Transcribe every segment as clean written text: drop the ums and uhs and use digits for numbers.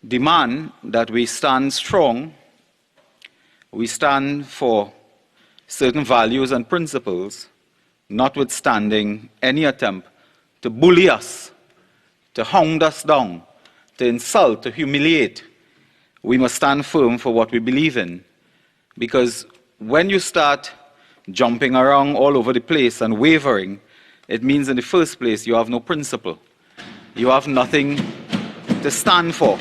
demand that we stand strong, we stand for certain values and principles, notwithstanding any attempt to bully us, to hound us down, to insult, to humiliate. We must stand firm for what we believe in. Because when you start jumping around all over the place and wavering, it means in the first place you have no principle. You have nothing to stand for.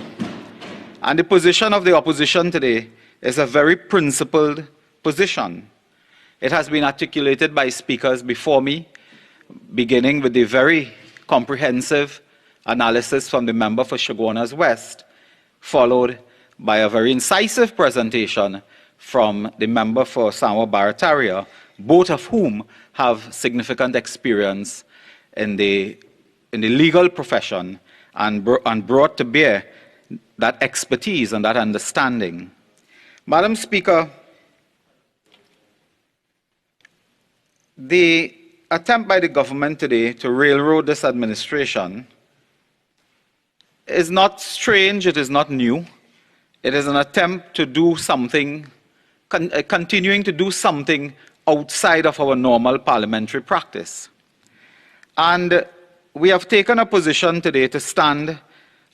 And the position of the opposition today is a very principled position. It has been articulated by speakers before me, beginning with the very comprehensive analysis from the member for Chaguanas West, followed by a very incisive presentation from the member for Sanwa Barataria, both of whom have significant experience in the legal profession and brought to bear that expertise and that understanding. Madam Speaker, the attempt by the government today to railroad this administration is not strange, it is not new. It is an attempt to do something, continuing to do something outside of our normal parliamentary practice. And we have taken a position today to stand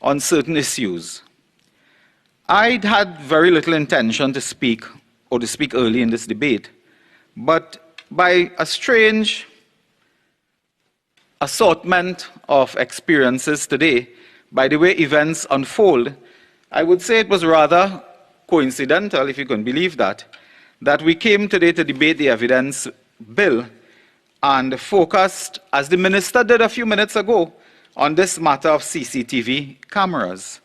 on certain issues. I had very little intention to speak early in this debate, but by a strange assortment of experiences today, by the way events unfold, I would say it was rather coincidental, if you can believe that we came today to debate the evidence bill and focused, as the minister did a few minutes ago, on this matter of CCTV cameras.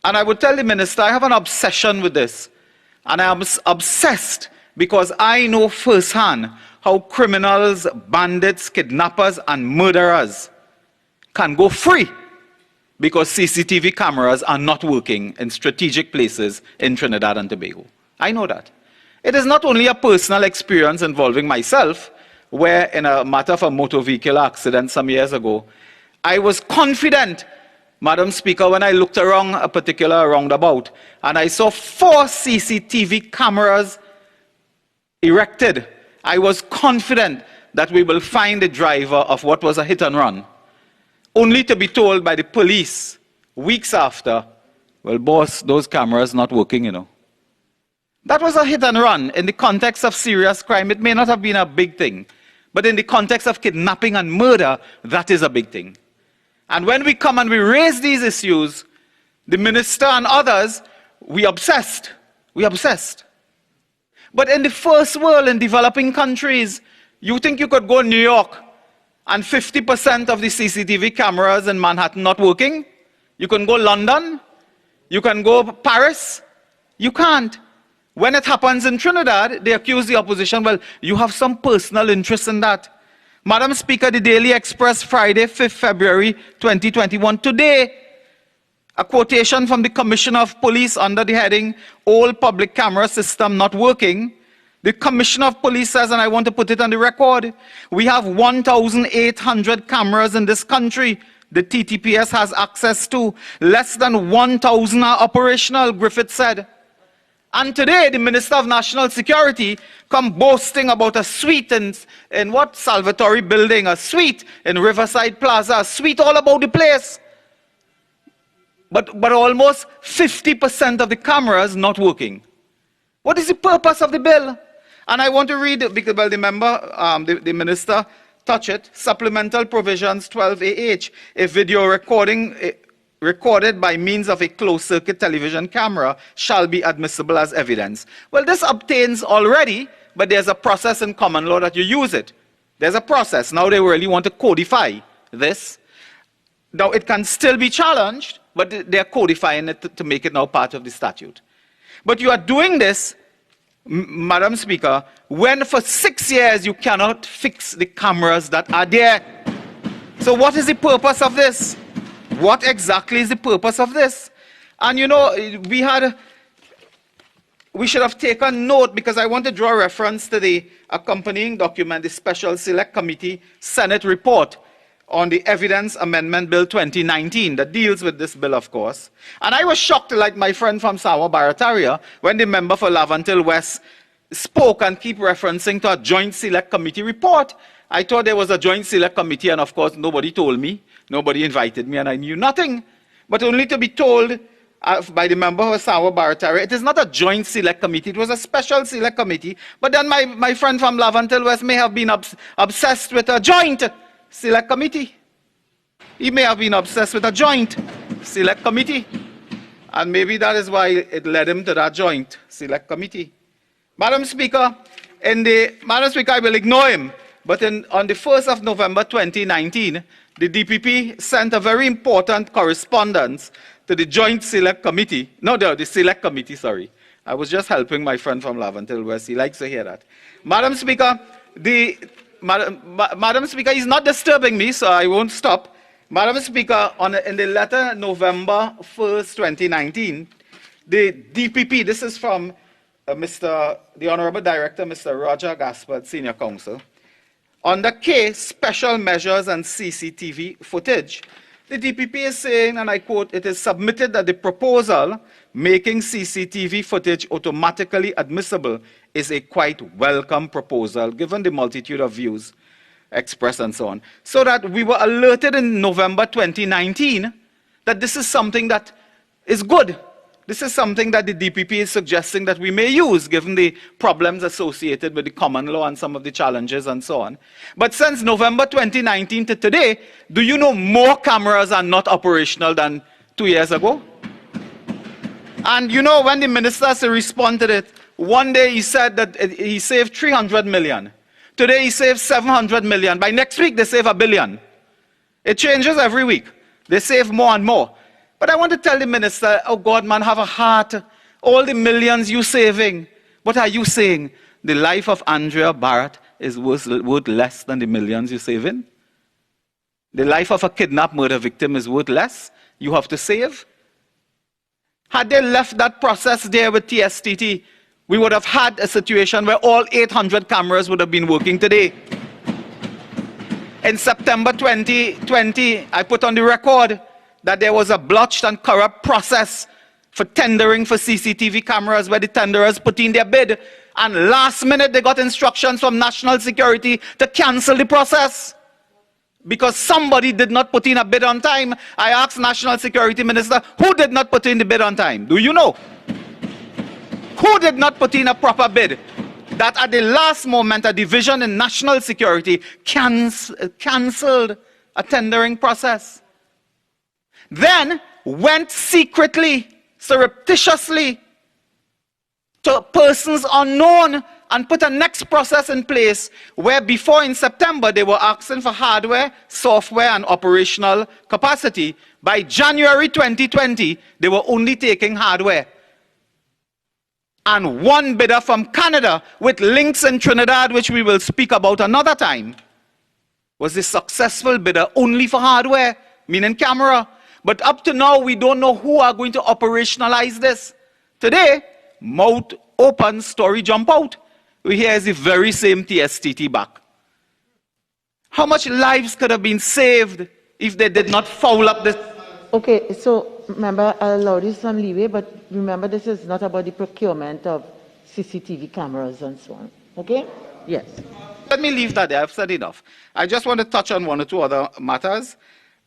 And I would tell the minister, I have an obsession with this. And I am obsessed because I know firsthand how criminals, bandits, kidnappers, and murderers can go free because CCTV cameras are not working in strategic places in Trinidad and Tobago. I know that. It is not only a personal experience involving myself, where in a matter of a motor vehicle accident some years ago, I was confident, Madam Speaker, when I looked around a particular roundabout and I saw 4 CCTV cameras erected, I was confident that we will find the driver of what was a hit and run, only to be told by the police weeks after, well, boss, those cameras not working, you know. That was a hit and run. In the context of serious crime, it may not have been a big thing, but in the context of kidnapping and murder, that is a big thing. And when we come and we raise these issues, the minister and others, we obsessed. We obsessed. But in the first world, in developing countries, you think you could go to New York and 50% of the CCTV cameras in Manhattan not working? You can go London? You can go Paris? You can't. When it happens in Trinidad, they accuse the opposition, well, you have some personal interest in that. Madam Speaker, the Daily Express, Friday, 5th February 2021, today, a quotation from the Commissioner of Police under the heading, All Public Camera System Not Working. The Commissioner of Police says, and I want to put it on the record, we have 1,800 cameras in this country the TTPS has access to. Less than 1,000 are operational, Griffith said. And today, the Minister of National Security come boasting about a suite in what Salvatore building, a suite in Riverside Plaza, a suite all about the place. But almost 50% of the cameras not working. What is the purpose of the bill? And I want to read, because well, the minister touched it, supplemental provisions 12AH, a video recorded by means of a closed-circuit television camera shall be admissible as evidence. Well, this obtains already, but there's a process in common law that you use it. There's a process. Now they really want to codify this. Now it can still be challenged, but they're codifying it to make it now part of the statute. But you are doing this, Madam Speaker, when for 6 years you cannot fix the cameras that are there. So what is the purpose of this? What exactly is the purpose of this? And you know, we should have taken note, because I want to draw reference to the accompanying document, the Special Select Committee Senate report on the Evidence Amendment Bill 2019 that deals with this bill, of course. And I was shocked, like my friend from Sawa Barataria, when the member for Laventille West spoke and keep referencing to a Joint Select Committee report. I thought there was a Joint Select Committee, and of course nobody told me, nobody invited me, and I knew nothing. But only to be told by the member for Sawa Barataria, it is not a Joint Select Committee, it was a Special Select Committee. But then my friend from Laventille West may have been obsessed with a Joint Select Committee. He may have been obsessed with a Joint Select Committee. And maybe that is why it led him to that Joint Select Committee. Madam Speaker, I will ignore him, but on the 1st of November 2019, the DPP sent a very important correspondence to the Joint Select Committee. No, the Select Committee, sorry. I was just helping my friend from Laventille West. He likes to hear that. Madam Speaker, Madam Speaker, he's not disturbing me, so I won't stop. Madam Speaker, in the letter November 1st, 2019, the DPP, this is from the Honorable Director, Mr. Roger Gaspard, Senior Counsel, on the case Special Measures and CCTV Footage, the DPP is saying, and I quote, it is submitted that the proposal making CCTV footage automatically admissible is a quite welcome proposal, given the multitude of views expressed and so on. So that we were alerted in November 2019 that this is something that is good. This is something that the DPP is suggesting that we may use, given the problems associated with the common law and some of the challenges and so on. But since November 2019 to today, do you know more cameras are not operational than 2 years ago? And you know, when the minister has to respond to it, one day he said that he saved 300 million. Today he saves 700 million. By next week they save $1 billion. It changes every week. They save more and more. But I want to tell the minister, oh God, man, have a heart. All the millions you're saving. What are you saying? The life of Andrea Barrett is worth less than the millions you're saving? The life of a kidnapped murder victim is worth less? You have to save? Had they left that process there with TSTT, we would have had a situation where all 800 cameras would have been working today. In September 2020, I put on the record that there was a blotched and corrupt process for tendering for CCTV cameras where the tenderers put in their bid, and last minute they got instructions from National Security to cancel the process because somebody did not put in a bid on time. I asked National Security Minister, who did not put in the bid on time? Do you know? Who did not put in a proper bid? That at the last moment, a division in National Security cancelled a tendering process. Then went secretly, surreptitiously, to persons unknown and put a next process in place where before in September they were asking for hardware, software and operational capacity. By January 2020, they were only taking hardware. And one bidder from Canada with links in Trinidad, which we will speak about another time, was the successful bidder only for hardware, meaning camera. But up to now, we don't know who are going to operationalize this. Today, mouth open, story jump out. We hear is the very same TSTT back. How much lives could have been saved if they did not foul up this? Okay, so remember, I'll allow you some leeway, but remember this is not about the procurement of CCTV cameras and so on. Okay? Yes. Let me leave that there. I've said enough. I just want to touch on one or two other matters.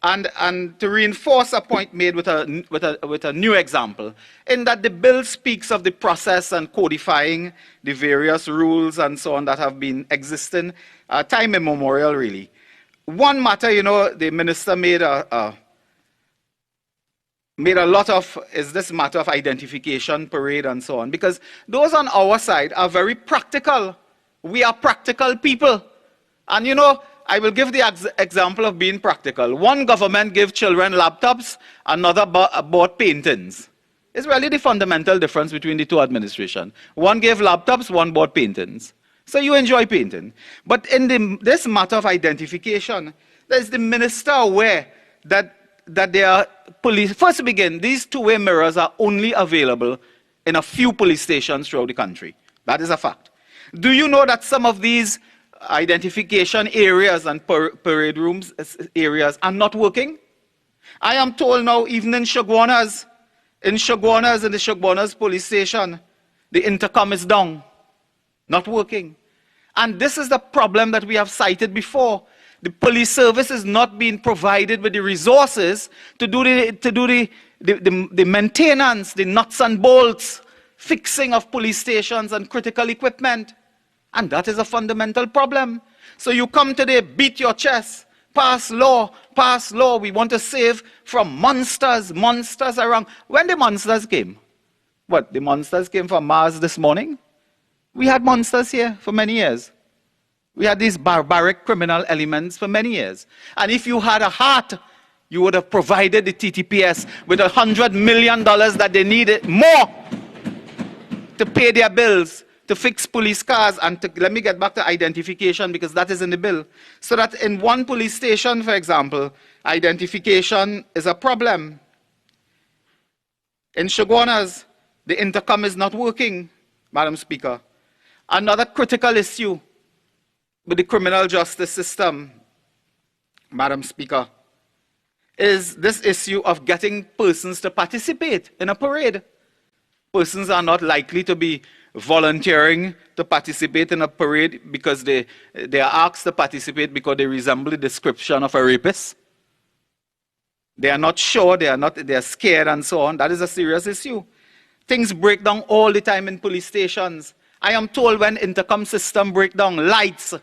And to reinforce a point made with a new example, in that the bill speaks of the process and codifying the various rules and so on that have been existing time immemorial, really. One matter, you know, the minister made a lot of, is this matter of identification, parade, and so on, because those on our side are very practical. We are practical people. And you know, I will give the example of being practical. One government gave children laptops, another bought paintings. It's really the fundamental difference between the two administrations. One gave laptops, one bought paintings. So you enjoy painting. But in this matter of identification, is the minister aware that there are police? First to begin, these two-way mirrors are only available in a few police stations throughout the country. That is a fact. Do you know that some of these identification areas and parade rooms areas are not working. I am told now, even in Shagwanas, in the Shagwanas police station, the intercom is down, not working. And this is the problem that we have cited before. The police service is not being provided with the resources to do the maintenance, the nuts and bolts, fixing of police stations and critical equipment. And that is a fundamental problem. So you come today, beat your chest, pass law, we want to save from monsters around. When the monsters came? What, the monsters came from Mars this morning? We had monsters here for many years. We had these barbaric criminal elements for many years. And if you had a heart, you would have provided the TTPS with $100 million that they needed more to pay their bills, to fix police cars, and let me get back to identification because that is in the bill. So that in one police station, for example, identification is a problem. In Shagwanas, the intercom is not working, Madam Speaker. Another critical issue with the criminal justice system, Madam Speaker, is this issue of getting persons to participate in a parade. Persons are not likely to be volunteering to participate in a parade because they are asked to participate because they resemble the description of a rapist. They are not sure, they are scared and so on. That is a serious issue. Things break down all the time in police stations. I am told when intercom system break down, lights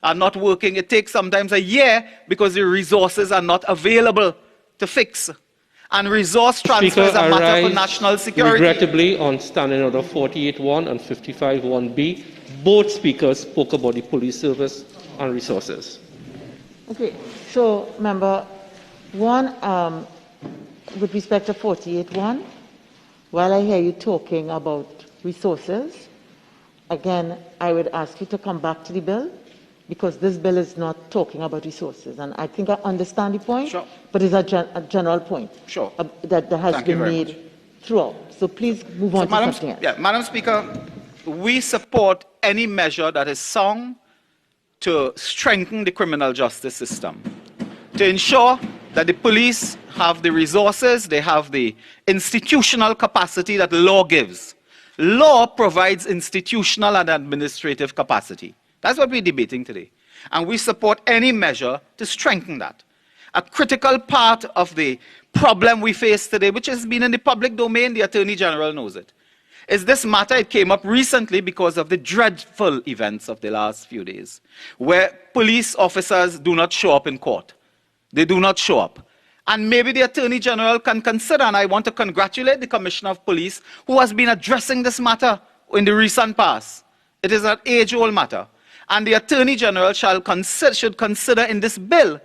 are not working. It takes sometimes a year because the resources are not available to fix. And resource transfer is a matter for national security. Regrettably, on Standing Order 48.1 and 55.1b, both speakers spoke about the police service and resources. Okay, so member one, with respect to 48.1, while I hear you talking about resources, again, I would ask you to come back to the bill because this bill is not talking about resources. And I think I understand the point, sure, but it's a general point, sure, that has been made throughout. So please move on to something else. Yeah, Madam Speaker, we support any measure that is sound to strengthen the criminal justice system, to ensure that the police have the resources, they have the institutional capacity that law gives. Law provides institutional and administrative capacity. That's what we're debating today. And we support any measure to strengthen that. A critical part of the problem we face today, which has been in the public domain, the Attorney General knows it, is this matter. It came up recently because of the dreadful events of the last few days, where police officers do not show up in court. They do not show up. And maybe the Attorney General can consider, and I want to congratulate the Commissioner of Police, who has been addressing this matter in the recent past. It is an age-old matter. And the Attorney General should consider in this bill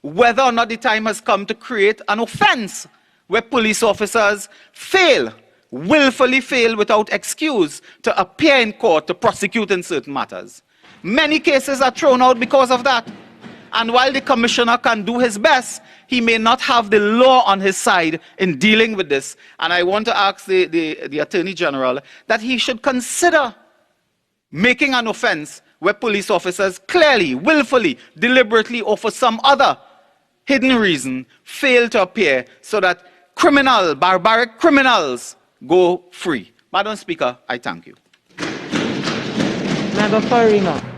whether or not the time has come to create an offense where police officers fail, willfully fail without excuse to appear in court to prosecute in certain matters. Many cases are thrown out because of that. And while the Commissioner can do his best, he may not have the law on his side in dealing with this. And I want to ask the Attorney General that he should consider making an offense where police officers clearly, willfully, deliberately, or for some other hidden reason fail to appear so that barbaric criminals go free. Madam Speaker, I thank you. Member Farima.